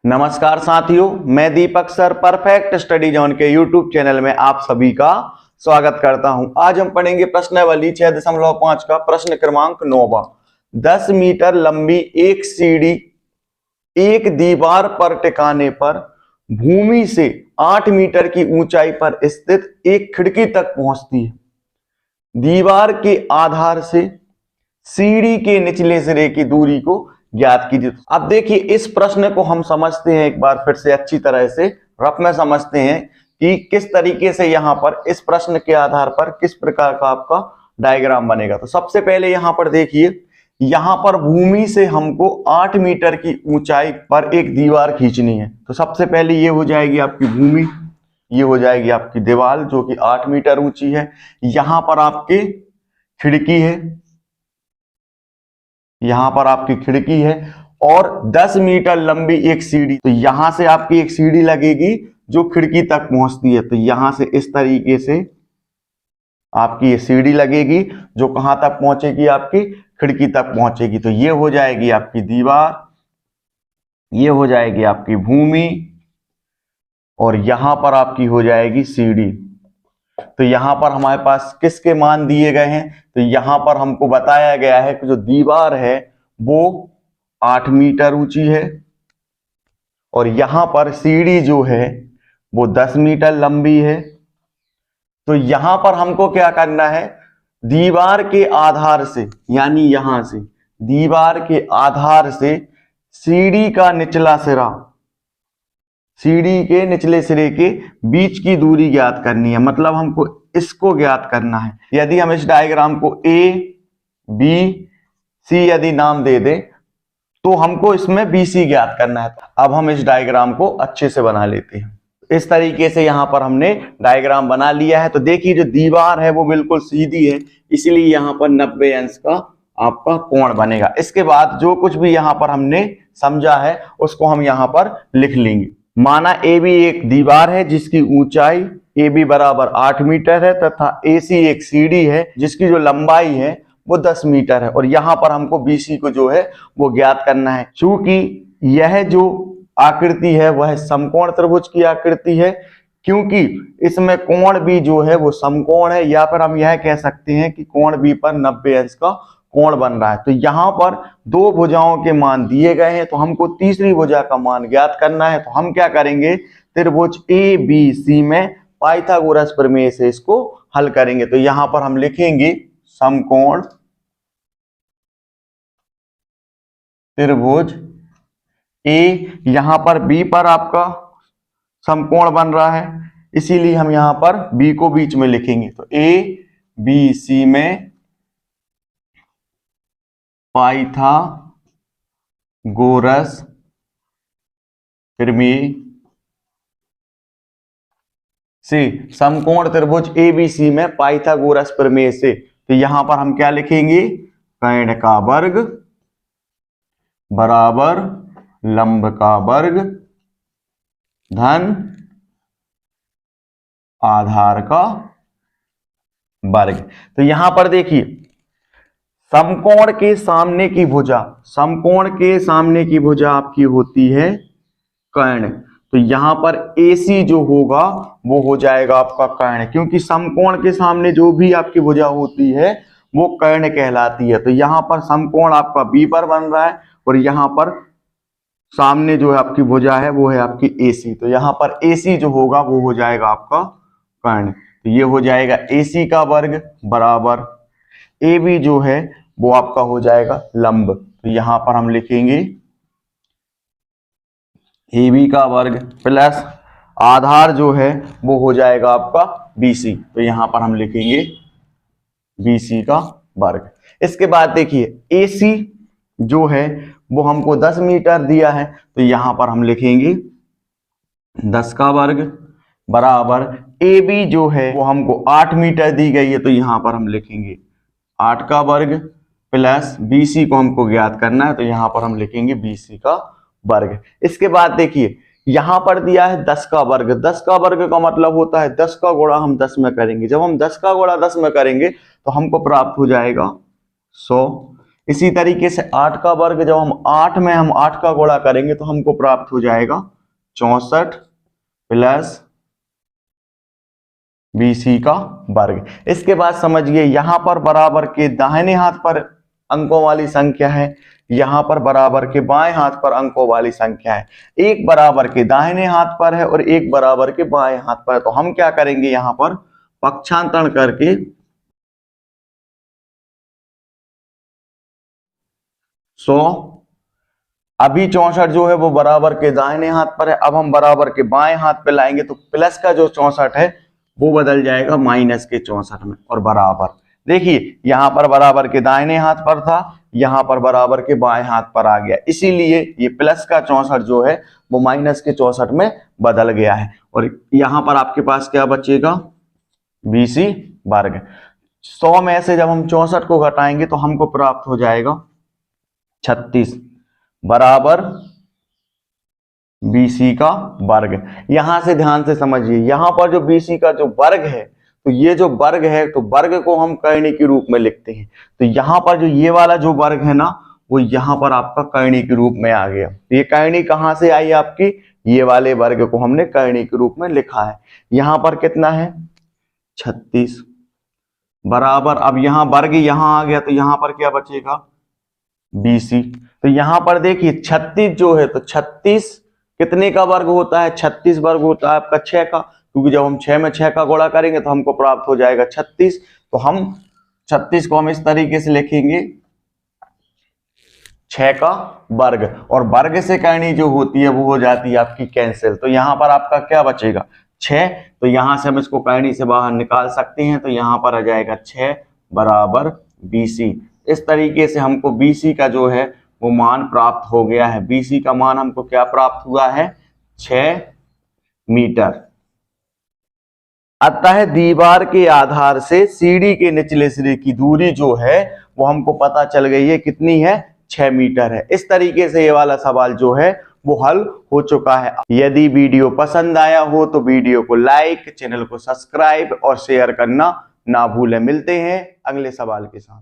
नमस्कार साथियों, मैं दीपक सर परफेक्ट स्टडी जोन के यूट्यूब चैनल में आप सभी का स्वागत करता हूं। आज हम पढ़ेंगे प्रश्नावली 6.5 का प्रश्न क्रमांक 9। 10 मीटर लंबी एक सीढ़ी एक दीवार पर टिकाने पर भूमि से 8 मीटर की ऊंचाई पर स्थित एक खिड़की तक पहुंचती है। दीवार के आधार से सीढ़ी के निचले सिरे की दूरी को ज्ञात कीजिए। अब देखिए, इस प्रश्न को हम समझते हैं, एक बार फिर से अच्छी तरह से रफ में समझते हैं कि किस तरीके से यहां पर इस प्रश्न के आधार पर किस प्रकार का आपका डायग्राम बनेगा। तो सबसे पहले यहां पर देखिए, यहां पर भूमि से हमको 8 मीटर की ऊंचाई पर एक दीवार खींचनी है। तो सबसे पहले ये हो जाएगी आपकी भूमि, ये हो जाएगी आपकी दीवार जो कि 8 मीटर ऊंची है। यहां पर आपकी खिड़की है, यहां पर आपकी खिड़की है और 10 मीटर लंबी एक सीढ़ी। तो यहां से आपकी एक सीढ़ी लगेगी जो खिड़की तक पहुंचती है। तो यहां से इस तरीके से आपकी ये सीढ़ी लगेगी जो कहां तक पहुंचेगी, आपकी खिड़की तक पहुंचेगी। तो ये हो जाएगी आपकी दीवार, ये हो जाएगी आपकी भूमि और यहां पर आपकी हो जाएगी सीढ़ी। तो यहां पर हमारे पास किसके मान दिए गए हैं? तो यहां पर हमको बताया गया है कि जो दीवार है वो 8 मीटर ऊंची है और यहां पर सीढ़ी जो है वो 10 मीटर लंबी है। तो यहां पर हमको क्या करना है, दीवार के आधार से, यानी यहां से दीवार के आधार से सीढ़ी का निचला सिरा, सीढ़ी के निचले सिरे के बीच की दूरी ज्ञात करनी है। मतलब हमको इसको ज्ञात करना है। यदि हम इस डायग्राम को ए बी सी यदि नाम दे दें तो हमको इसमें बी सी ज्ञात करना है। अब हम इस डायग्राम को अच्छे से बना लेते हैं। इस तरीके से यहां पर हमने डायग्राम बना लिया है। तो देखिए, जो दीवार है वो बिल्कुल सीधी है, इसलिए यहां पर 90 अंश का आपका कोण बनेगा। इसके बाद जो कुछ भी यहां पर हमने समझा है उसको हम यहां पर लिख लेंगे। माना ए बी एक दीवार है जिसकी ऊंचाई ए बी बराबर 8 मीटर है तथा ए सी एक सीढ़ी है जिसकी जो लंबाई है वो 10 मीटर है और यहां पर हमको बी सी को जो है वो ज्ञात करना है। चूंकि यह जो आकृति है वह समकोण त्रिभुज की आकृति है, क्योंकि इसमें कोण भी जो है वो समकोण है, या फिर हम यह कह सकते हैं कि कोण बी पर 90 अंश का कोण बन रहा है। तो यहां पर दो भुजाओं के मान दिए गए हैं, तो हमको तीसरी भुजा का मान ज्ञात करना है। तो हम क्या करेंगे, त्रिभुज ए बी सी में पाइथागोरस प्रमेय से इसको हल करेंगे। तो यहां पर हम लिखेंगे समकोण त्रिभुज ए, यहां पर बी पर आपका समकोण बन रहा है, इसीलिए हम यहां पर बी को बीच में लिखेंगे। तो ए बी सी में पाइथागोरस प्रमेय से समकोण त्रिभुज एबीसी में पाइथागोरस प्रमेय से, तो यहां पर हम क्या लिखेंगे, कर्ण का वर्ग बराबर लंब का वर्ग धन आधार का वर्ग। तो यहां पर देखिए, समकोण के सामने की भुजा, समकोण के सामने की भुजा आपकी होती है कर्ण। तो यहां पर AC जो होगा वो हो जाएगा आपका कर्ण, क्योंकि समकोण के सामने जो भी आपकी भुजा होती है वो कर्ण कहलाती है। तो यहां पर समकोण आपका B पर बन रहा है और यहां पर सामने जो है आपकी भुजा है वो है आपकी AC। तो यहां पर AC जो होगा वो हो जाएगा आपका कर्ण। तो ये हो जाएगा AC का वर्ग बराबर AB जो है वो आपका हो जाएगा लंब। तो यहां पर हम लिखेंगे AB का वर्ग प्लस आधार जो है वो हो जाएगा आपका BC। तो यहां पर हम लिखेंगे BC का वर्ग। इसके बाद देखिए, AC जो है वो हमको 10 मीटर दिया है, तो यहां पर हम लिखेंगे 10 का वर्ग बराबर AB जो है वो हमको 8 मीटर दी गई है, तो यहां पर हम लिखेंगे 8 का वर्ग प्लस BC को हमको ज्ञात करना है, तो यहां पर हम लिखेंगे BC का वर्ग। इसके बाद देखिए, यहां पर दिया है 10 का वर्ग। 10 का वर्ग का मतलब होता है 10 का गुणा हम 10 में करेंगे। जब हम 10 का गुणा 10 में करेंगे तो हमको प्राप्त हो जाएगा 100। इसी तरीके से 8 का वर्ग, जब हम 8 में हम 8 का गुणा करेंगे तो हमको प्राप्त हो जाएगा 64 प्लस BC का वर्ग। इसके बाद समझिए यहां पर बराबर के दाहिने हाथ पर अंकों वाली संख्या है, यहां पर बराबर के बाएं हाथ पर अंकों वाली संख्या है। एक बराबर के दाहिने हाथ पर है और एक बराबर के बाएं हाथ पर है, तो हम क्या करेंगे यहां पर पक्षांतरण करके 100, अभी 64 जो है वो बराबर के दाहिने हाथ पर है, अब हम बराबर के बाएं हाथ पे लाएंगे तो प्लस का जो 64 है वो बदल जाएगा माइनस के 64 में, और बराबर। देखिए यहां पर बराबर के दाहिने हाथ पर था, यहां पर बराबर के बाएं हाथ पर आ गया, इसीलिए ये प्लस का 64 जो है वो माइनस के 64 में बदल गया है। और यहां पर आपके पास क्या बचेगा, BC वर्ग। 100 में से जब हम 64 को घटाएंगे तो हमको प्राप्त हो जाएगा 36 बराबर BC का वर्ग। यहां से ध्यान से समझिए, यहां पर जो BC का जो वर्ग है, तो ये जो वर्ग है तो वर्ग को हम करणी के रूप में लिखते हैं, तो यहां पर जो ये वाला जो वर्ग है ना वो यहां पर आपका करणी के रूप में आ गया। तो ये करणी कहां से आई आपकी, ये वाले वर्ग को हमने करणी के रूप में लिखा है। यहां पर कितना है 36 बराबर, अब यहां वर्ग यहां आ गया तो यहां पर क्या बचेगा BC। तो यहां पर देखिए 36 जो है, तो 36 कितने का वर्ग होता है, 36 वर्ग होता है आपका 6 का, क्योंकि जब हम 6 में 6 का गुणा करेंगे तो हमको प्राप्त हो जाएगा 36। तो हम 36 को हम इस तरीके से लिखेंगे 6 का वर्ग, और वर्ग से करणी जो होती है वो हो जाती है आपकी कैंसिल। तो यहां पर आपका क्या बचेगा 6, तो यहां से हम इसको करणी से बाहर निकाल सकते हैं, तो यहां पर आ जाएगा 6 बराबर BC। इस तरीके से हमको BC का जो है वो मान प्राप्त हो गया है। BC का मान हमको क्या प्राप्त हुआ है 6 मीटर। अतः दीवार के आधार से सीढ़ी के निचले सिरे की दूरी जो है वो हमको पता चल गई है, कितनी है 6 मीटर है। इस तरीके से ये वाला सवाल जो है वो हल हो चुका है। यदि वीडियो पसंद आया हो तो वीडियो को लाइक, चैनल को सब्सक्राइब और शेयर करना ना भूलें। मिलते हैं अगले सवाल के साथ।